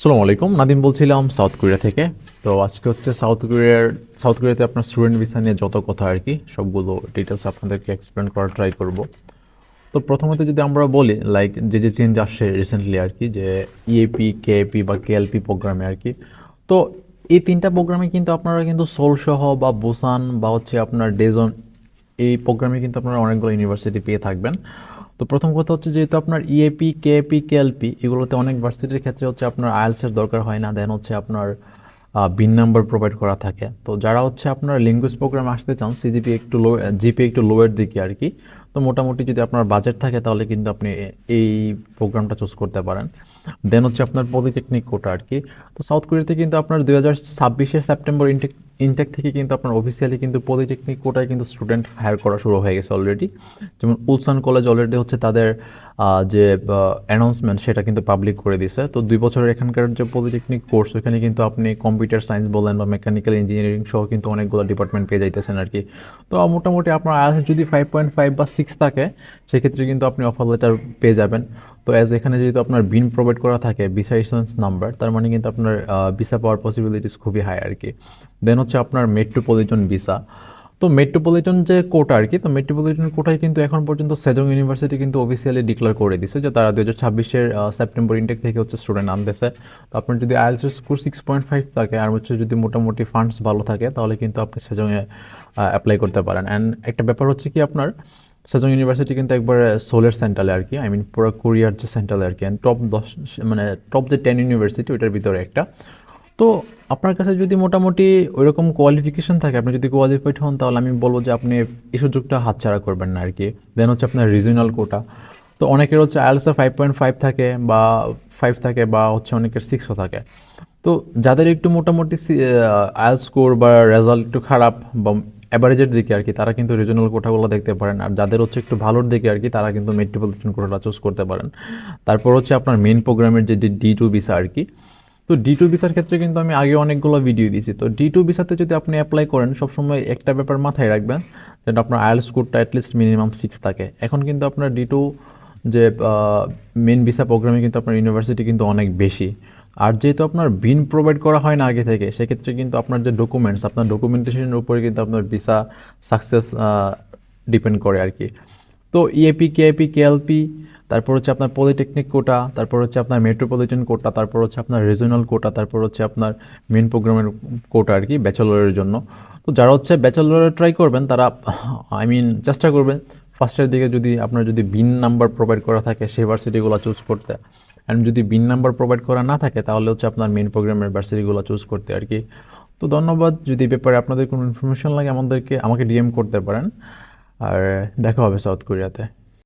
আসসালামু আলাইকুম, নাদিম বলছিলাম সাউথ কোরিয়া থেকে। তো আজকে হচ্ছে সাউথ কোরিয়াতে আপনার স্টুডেন্ট ভিসা নিয়ে যত কথা আর কি সবগুলো ডিটেলস আপনাদেরকে এক্সপ্লেন করার ট্রাই করব। তো প্রথমত যদি আমরা বলি লাইক যে চেঞ্জ আসছে রিসেন্টলি আর কি, যে ইএপি কেএপি বা কেএলপি প্রোগ্রামে আর কি। তো এই তিনটা প্রোগ্রামে কিন্তু আপনারা কিন্তু সোল সহ বা বুসান বা হচ্ছে আপনার ডেজন, এই প্রোগ্রামে কিন্তু আপনারা অনেকগুলো ইউনিভার্সিটি পেয়ে থাকবেন। তো প্রথম কথা হচ্ছে যেহেতু আপনার ইএপি কেএপি কেএলপি এগুলোতে অনেক ভার্সিটির ক্ষেত্রে হচ্ছে আপনার আইএলটিএস দরকার হয় না, দেন হচ্ছে আপনার বিন নাম্বার প্রোভাইড করা থাকে। তো যারা হচ্ছে আপনার ল্যাঙ্গুয়েজ প্রোগ্রাম আসতে চান, সিজিপি একটু লো, জিপি একটু লোয়ের দিকে আর কি, তো মোটামুটি যদি আপনার বাজেট থাকে তাহলে কিন্তু আপনি এই প্রোগ্রামটা চুজ করতে পারেন। দেন হচ্ছে আপনার পলিটেকনিক কোটা আর কি। তো সাউথ কোরিয়াতে কিন্তু আপনার 2026 সেপ্টেম্বর ইনটেক থেকে কিন্তু আপনার অফিসিয়ালি কিন্তু পলিটেকনিক কোটায় কিন্তু স্টুডেন্ট হায়ার করা শুরু হয়ে গেছে অলরেডি। যেমন উলসান কলেজ অলরেডি হচ্ছে তাদের যে অ্যানাউন্সমেন্ট সেটা কিন্তু পাবলিক করে দিছে। তো 2 বছরের এখানকার যে পলিটেকনিক কোর্স, ওইখানে কিন্তু আপনি কম্পিউটার সায়েন্স বলেন বা মেকানিক্যাল ইঞ্জিনিয়ারিং সহ কিন্তু অনেকগুলো ডিপার্টমেন্ট পেয়ে যাইতেছেন আর কি। তো মোটামুটি আপনার আইএলটিএস যদি 5.5 বা 6 থাকে সেক্ষেত্রে কিন্তু আপনি অফার লেটার পেয়ে যাবেন। তো এখানে যেহেতু আপনার বিন প্রোভাইড করা থাকে ভিসা ইস্যুয়েন্স নাম্বার, তার মানে কিন্তু আপনার ভিসা পাওয়ার পসিবিলিটিস খুবই হাই আর কি। দেন হচ্ছে আপনার মেট্রোপলিটন ভিসা। তো মেট্রোপলিটন যে কোটা আর কি, তো মেট্রোপলিটন কোটায় কিন্তু এখন পর্যন্ত সেজং ইউনিভার্সিটি কিন্তু অফিসিয়ালি ডিক্লেয়ার করে দিছে যে তারা 2026 সেপ্টেম্বর ইনটেক থেকে হচ্ছে স্টুডেন্ট আনতেছে। তো আপনার যদি আইএলটিএস স্কোর 6.5 থাকে আর হচ্ছে যদি মোটামুটি ফান্ডস ভালো থাকে তাহলে কিন্তু আপনি সেজংয়ে অ্যাপ্লাই করতে পারেন। অ্যান্ড একটা ব্যাপার হচ্ছে কি, আপনার সেজং ইউনিভার্সিটি কিন্তু একবার সোলের সেন্ট্রালে আর কি, আই মিন পুরো কোরিয়ার যে সেন্ট্রালে আর কি, অ্যান্ড টপ 10 মানে টপ যে 10 ইউনিভার্সিটি ওইটার ভিতরে একটা। তো আপনার কাছে যদি মোটামুটি ওইরকম কোয়ালিফিকেশন থাকে, আপনি যদি কোয়ালিফাইড হন, তাহলে আমি বলবো যে আপনি এই সুযোগটা হাতছাড়া করবেন না আর কি। দেন হচ্ছে আপনার রিজিওনাল কোটা। তো অনেকের হচ্ছে আইএলটিএস 5.5 থাকে বা 5 থাকে বা হচ্ছে অনেকের 6ও থাকে। তো যাদের একটু মোটামুটি আইএলটিএস স্কোর বা রেজাল্ট একটু খারাপ বা অ্যাভারেজের দিকে আর কি, তারা কিন্তু রিজনাল কোটাগুলো দেখতে পারেন। আর যাদের হচ্ছে একটু ভালোর দিকে আর কি, তারা কিন্তু মেট্রোপলিটন কোটাটা চুজ করতে পারেন। তারপর হচ্ছে আপনার মেন প্রোগ্রামের যে D2 ভিসা আর কি। তো D2 ভিসার ক্ষেত্রে কিন্তু আমি আগে অনেকগুলো ভিডিও দিয়েছি। তো D2 ভিসাতে যদি আপনি অ্যাপ্লাই করেন, সবসময় একটা ব্যাপার মাথায় রাখবেন, যেটা আপনার আইএলটিএস স্কোরটা অ্যাটলিস্ট মিনিমাম 6 থাকে। এখন কিন্তু আপনার D2 যে মেন ভিসা প্রোগ্রামে কিন্তু আপনার ইউনিভার্সিটি কিন্তু অনেক বেশি। আর যেহেতু আপনার বিন প্রোভাইড করা হয় না আগে থেকে, সেক্ষেত্রে কিন্তু আপনার যে ডকুমেন্টস, আপনার ডকুমেন্টেশনের উপরে কিন্তু আপনার ভিসা সাকসেস ডিপেন্ড করে আর কি। তো ইএপি কেএপি কেএলপি, তারপর হচ্ছে আপনার পলিটেকনিক কোটা, তারপর হচ্ছে আপনার মেট্রোপলিটন কোটা, তারপর হচ্ছে আপনার রিজনাল কোটা, তারপর হচ্ছে আপনার মেন প্রোগ্রামের কোটা আর কি ব্যাচেলরের জন্য। তো যারা হচ্ছে ব্যাচেলরে ট্রাই করবেন তারা আই মিন চেষ্টা করবেন ফার্স্টের দিকে যদি আপনার যদি বিন নাম্বার প্রোভাইড করা থাকে সেই ভার্সিটিগুলো চুজ করতে। অ্যান্ড যদি বিন নাম্বার প্রোভাইড করা না থাকে তাহলে হচ্ছে আপনার মেন প্রোগ্রামের ভার্সিটিগুলো চুজ করতে আর কি। তো ধন্যবাদ। যদি এই ব্যাপারে আপনাদের কোনো ইনফরমেশন লাগে আমাকে ডিএম করতে পারেন। আর দেখা হবে সাউথ কোরিয়াতে।